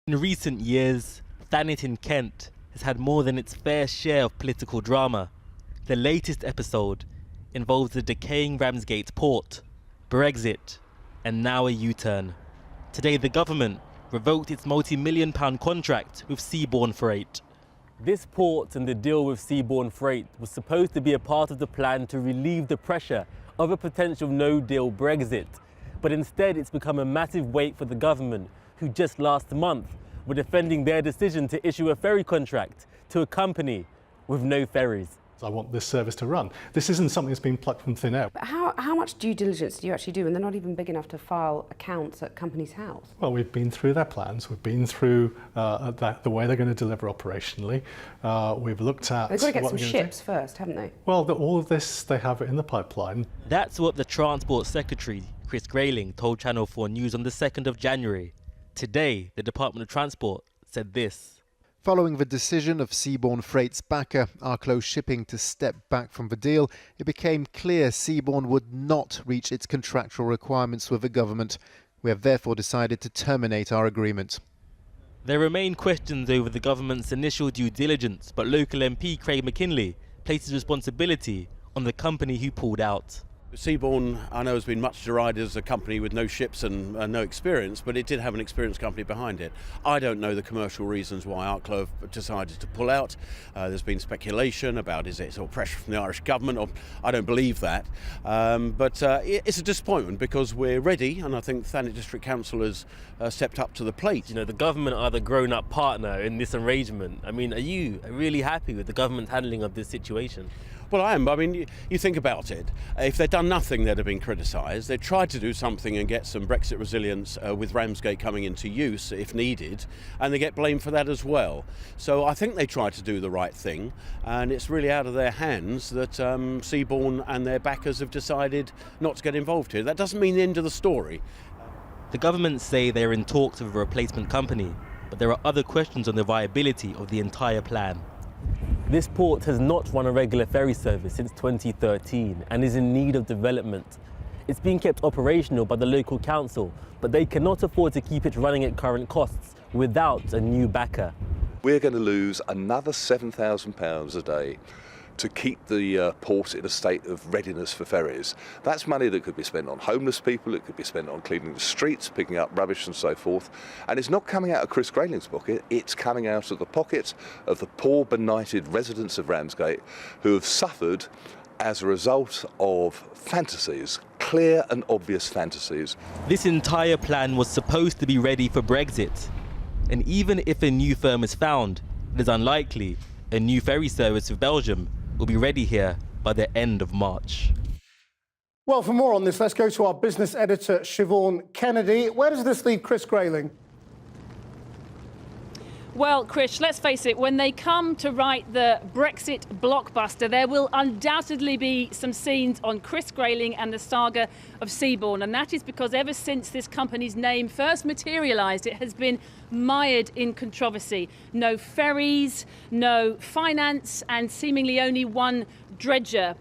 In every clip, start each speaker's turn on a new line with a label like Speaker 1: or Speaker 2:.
Speaker 1: In recent years, Thanet in Kent has had more than its fair share of political drama. The latest episode involves the decaying Ramsgate port, Brexit, and now a U-turn. Today, the government revoked its multi-million-pound contract with seaborne freight. This port and the deal with seaborne freight was supposed to be a part of the plan to relieve the pressure of a potential no-deal Brexit. But instead, it's become a massive weight for the government, who just last month were defending their decision to issue a ferry contract to a company with no ferries.
Speaker 2: I want this service to run. This isn't something that's been plucked from thin air.
Speaker 3: But how much due diligence do you actually do when they're not even big enough to file accounts at Companies House?
Speaker 2: Well, we've been through their plans. We've been through the way they're going to deliver operationally. We've looked at...
Speaker 3: They've got to get some ships first, haven't they?
Speaker 2: Well, all of this, they have it in the pipeline.
Speaker 1: That's what the Transport Secretary, Chris Grayling, told Channel 4 News on the 2nd of January. Today, the Department of Transport said this.
Speaker 4: Following the decision of Seaborne Freight's backer, Arklow Shipping, to step back from the deal, it became clear Seaborne would not reach its contractual requirements with the government. We have therefore decided to terminate our agreement.
Speaker 1: There remain questions over the government's initial due diligence, but local MP Craig McKinley places responsibility on the company who pulled out.
Speaker 5: Seaborne, I know, has been much derided as a company with no ships and no experience, but it did have an experienced company behind it. I don't know the commercial reasons why Arklow have decided to pull out. There's been speculation about is it sort of pressure from the Irish government, or I don't believe that. But it's a disappointment because we're ready, and I think Thanet District Council has stepped up to the plate.
Speaker 1: You know, the government are the grown-up partner in this arrangement. I mean, are you really happy with the government's handling of this situation?
Speaker 5: Well, I am. I mean, you think about it. If they'd done nothing, they'd have been criticised. They tried to do something and get some Brexit resilience with Ramsgate coming into use if needed, and they get blamed for that as well. So I think they tried to do the right thing, and it's really out of their hands that Seaborne and their backers have decided not to get involved here. That doesn't mean the end of the story.
Speaker 1: The government say they're in talks with a replacement company, but there are other questions on the viability of the entire plan. This port has not run a regular ferry service since 2013 and is in need of development. It's being kept operational by the local council, but they cannot afford to keep it running at current costs without a new backer.
Speaker 6: We're going to lose another £7,000 a day to keep the port in a state of readiness for ferries. That's money that could be spent on homeless people, it could be spent on cleaning the streets, picking up rubbish and so forth. And it's not coming out of Chris Grayling's pocket, it's coming out of the pockets of the poor, benighted residents of Ramsgate who have suffered as a result of fantasies, clear and obvious fantasies.
Speaker 1: This entire plan was supposed to be ready for Brexit. And even if a new firm is found, it is unlikely a new ferry service with Belgium will be ready here by the end of March.
Speaker 7: Well, for more on this, let's go to our business editor, Siobhan Kennedy. Where does this leave Chris Grayling?
Speaker 8: Well, Chris, let's face it, when they come to write the Brexit blockbuster, there will undoubtedly be some scenes on Chris Grayling and the saga of Seaborne. And that is because ever since this company's name first materialised, it has been mired in controversy. No ferries, no finance, and seemingly only one dredger.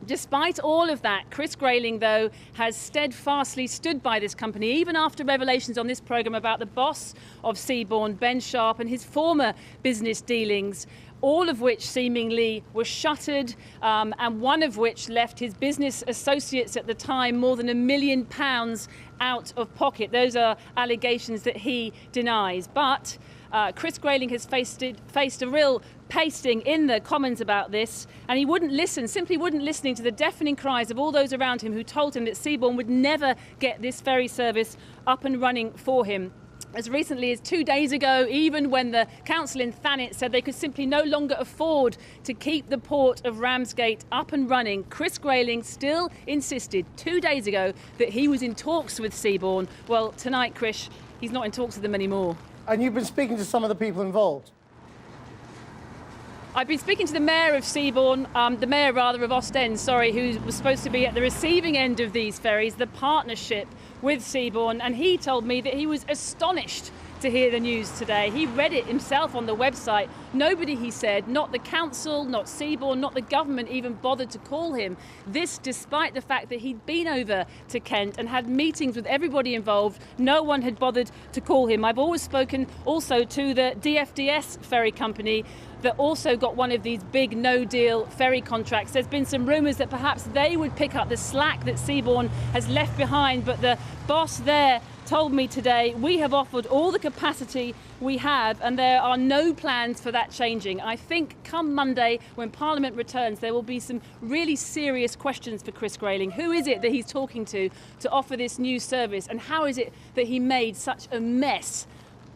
Speaker 8: Despite all of that, Chris Grayling, though, has steadfastly stood by this company, even after revelations on this programme about the boss of Seaborne, Ben Sharp, and his former business dealings, all of which seemingly were shuttered, and one of which left his business associates at the time more than £1 million out of pocket. Those are allegations that he denies. But Chris Grayling has faced a real pasting in the Commons about this, and he wouldn't listen, simply wouldn't listening to the deafening cries of all those around him who told him that Seaborne would never get this ferry service up and running for him. As recently as 2 days ago, even when the council in Thanet said they could simply no longer afford to keep the port of Ramsgate up and running, Chris Grayling still insisted 2 days ago that he was in talks with Seaborne. Well, tonight, Chris, he's not in talks with them anymore.
Speaker 7: And you've been speaking to some of the people involved?
Speaker 8: I've been speaking to the mayor of Seaborne, the mayor rather of Ostend, sorry, who was supposed to be at the receiving end of these ferries, the partnership with Seaborne, and he told me that he was astonished to to hear the news today. He read it himself on the website. Nobody, he said, not the council, not Seabourn, not the government even bothered to call him. This despite the fact that he'd been over to Kent and had meetings with everybody involved. No one had bothered to call him. I've always spoken also to the DFDS ferry company that also got one of these big no-deal ferry contracts. There's been some rumours that perhaps they would pick up the slack that Seabourn has left behind, but the boss there told me today, we have offered all the capacity we have and there are no plans for that changing. I think come Monday, when Parliament returns, there will be some really serious questions for Chris Grayling. Who is it that he's talking to offer this new service, and how is it that he made such a mess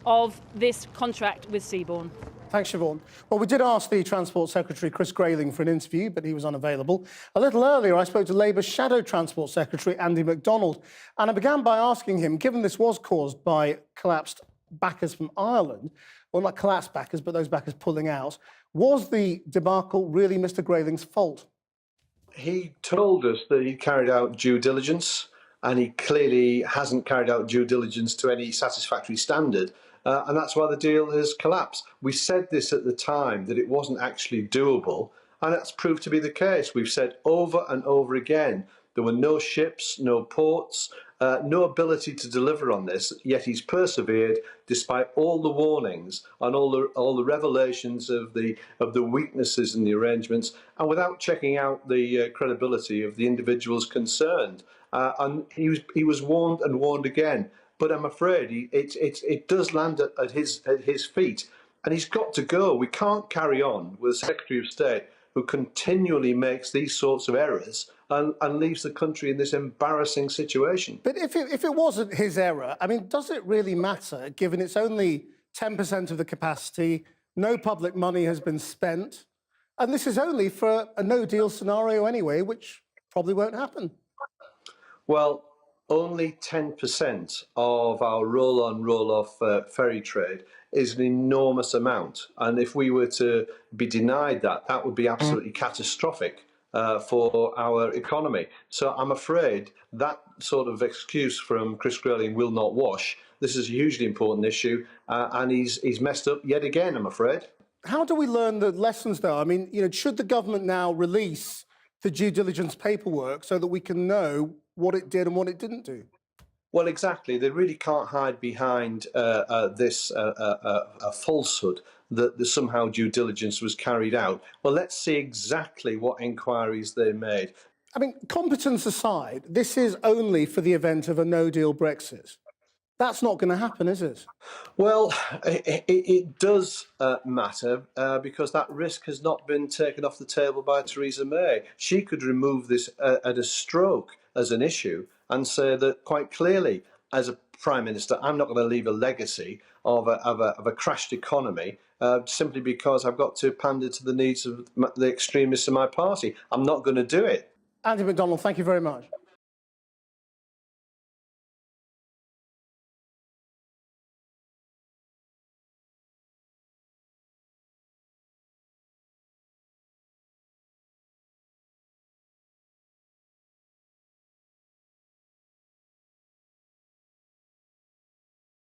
Speaker 8: of this contract with Seabourn?
Speaker 7: Thanks, Siobhan. Well, we did ask the Transport Secretary, Chris Grayling, for an interview, but he was unavailable. A little earlier, I spoke to Labour's Shadow Transport Secretary, Andy MacDonald, and I began by asking him, given this was caused by collapsed backers from Ireland, well, not collapsed backers, but those backers pulling out, was the debacle really Mr Grayling's fault?
Speaker 9: He told us that he carried out due diligence, and he clearly hasn't carried out due diligence to any satisfactory standard. And that's why the deal has collapsed. We said this at the time, that it wasn't actually doable, and that's proved to be the case. We've said over and over again, there were no ships, no ports, no ability to deliver on this, yet he's persevered despite all the warnings and all the revelations of the weaknesses in the arrangements, and without checking out the credibility of the individuals concerned. And he was warned and warned again. But I'm afraid it does land at his feet, and he's got to go. We can't carry on with a Secretary of State who continually makes these sorts of errors and leaves the country in this embarrassing situation.
Speaker 7: But if it wasn't his error, I mean, does it really matter, given it's only 10% of the capacity, no public money has been spent, and this is only for a no-deal scenario anyway, which probably won't happen?
Speaker 9: Well, only 10% of our roll-on, roll-off ferry trade is an enormous amount. And if we were to be denied that, that would be absolutely catastrophic for our economy. So I'm afraid that sort of excuse from Chris Grayling will not wash. This is a hugely important issue, and he's messed up yet again, I'm afraid.
Speaker 7: How do we learn the lessons, though? I mean, should the government now release the due diligence paperwork so that we can know what it did and what it didn't do?
Speaker 9: Well, exactly. They really can't hide behind this falsehood that somehow due diligence was carried out. Well, let's see exactly what inquiries they made.
Speaker 7: I mean, competence aside, this is only for the event of a no-deal Brexit. That's not going to happen, is it?
Speaker 9: Well, it does matter because that risk has not been taken off the table by Theresa May. She could remove this at a stroke as an issue and say that quite clearly, as a Prime Minister, I'm not going to leave a legacy of a crashed economy simply because I've got to pander to the needs of the extremists in my party. I'm not going to do it.
Speaker 7: Andy MacDonald, thank you very much.